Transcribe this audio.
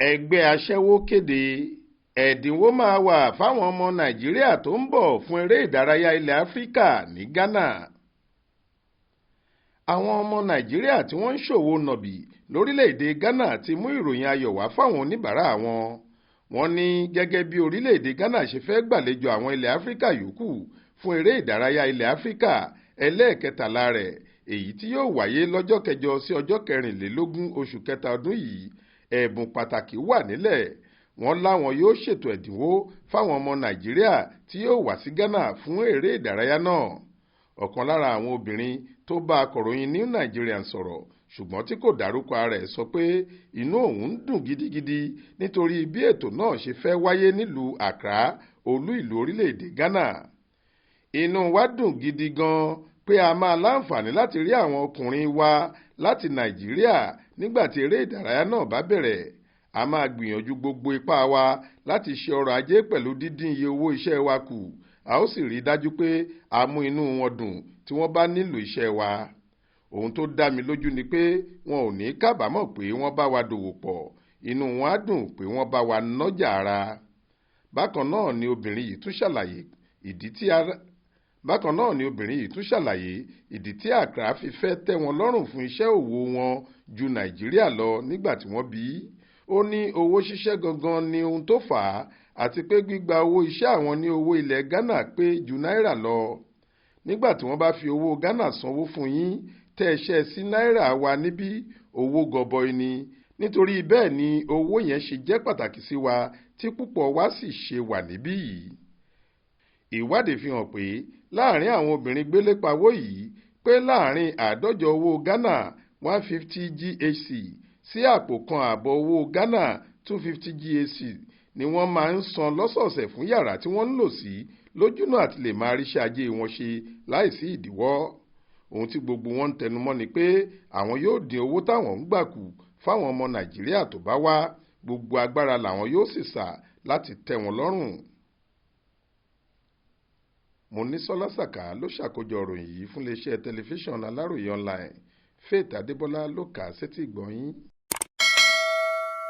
Ẹgbẹ Aṣẹwo kéde ẹ̀dínwó máa wà fáwọn ọmọ Nàìjíríà tó ń bọ̀ fún eré ìdárayá ilẹ̀ Áfíríkà ní Ghana. Àwọn ọmọ Nàìjíríà tí wọ́n ń ṣòwò nọ̀bì lórílẹ̀‐èdè Ghana ti mú ìròyìn ayọ̀ wá fáwọn oníbàárà wọn. Wọ́n ní gẹ́gẹ́ bí orílẹ̀‐èdè Ghana ṣe fẹ́ gbàlejò àwọn ilẹ̀ Áfíríkà yòókù fún eré ìdárayá ilẹ̀ Áfíríkà ẹlẹ́ẹ̀kẹtàlá rẹ̀ èyí tí yóò wáyé lọ́jọ́ kẹjọ sí ọjọ́ 24 oṣù kẹta ọdún yìí. Ẹ̀bùn pàtàkì wà nílẹ̀. Wọ́n láwọn yóò ṣètò ẹ̀dínwó fáwọn ọmọ Nàìjíríà tí yóò wá sí Ghana fún eré ìdárayá náà. Ọ̀kan lára àwọn obìnrin tó bá akọ̀ròyìn New Nigerian sọ̀rọ̀ ṣùgbọ́n tí kò dárúkọ ara ẹ̀ sọ pé inú òun ń dùn gidigidi nítorí bí ètò náà ṣe fẹ́ wáyé nílùú Accra, olú ìlú orílẹ̀-èdè Ghana. Inú wa dùn gidi gan pé a máa láǹfààní láti rí àwọn ọkùnrin wa láti Nàìjíríà nígbà tí eré ìdárayá náà bá bẹ̀rẹ̀. A máa gbìyànjú gbogbo ipá wa láti ṣe ọrọ̀ ajé pẹ̀lú dídín iye owó iṣẹ́ wa kù. A ó sì rí dájú pé a mú inú wọn dùn tí wọ́n bá nílò iṣẹ́ wa. Ohun tó dá mi lójú ni pé wọn ò ní kábàámọ̀ pé wọ́n bá wa dòwò pọ̀. Inú wọn á dùn pé wọ́n bá wa nájà ara. Bákan náà ni obìnrin yìí tún ṣàlàyé ìdí tí Accra fi fẹ́ tẹ́ wọn lọ́rùn fún iṣẹ́ òwò wọn ju Nàìjíríà lọ nígbà tí wọ́n bí i. Ó ní owó ṣíṣẹ́ gangan ni ohun tó fà á àti pé gbígba owó iṣẹ́ àwọn ní owó ilẹ̀ Ghana pé ju náírà lọ. Nígbà tí wọ́n bá fi owó Ghana sanwó fún yín tẹ́ ẹ ṣẹ́ sí náírà wa níbí, owó gọbọi ni. Nítorí bẹ́ẹ̀ ni owó yẹn ṣe jẹ́ pàtàkì sí wa tí púpọ̀ wa sì ṣe wà níbí yìí. Ìwádìí fi hàn pé láàárín àwọn obìnrin gbélépawó yìí pé láàárín 150 owó Ghana 150 GHC sí àpò kan ààbọ̀ owó Ghana 250 GHC ni wọ́n máa ń san lọ́sọ̀ọ̀sẹ̀ fún yàrá tí wọ́n ń lò sí lójúnà àti lè máa ríṣẹ́ ajé wọn ṣe láìsí ìdíwọ́. Ohun tí gbogbo wọn ń tẹnumọ́ ni pé àwọn yóò dín owó táwọn ń gbà kù fáwọn ọmọ Nàìjíríà tó bá wá. Gbogbo agbára làwọn yóò sì sà láti tẹ́ wọn lọ́rùn. Monísọ́lá Sàká ló ṣàkójọ ìròyìn yìí fún iléeṣẹ́ tẹlifíṣàn Aláròye online. Faith Adébọ́lá ló kà á sétí ìgbọ́ yín.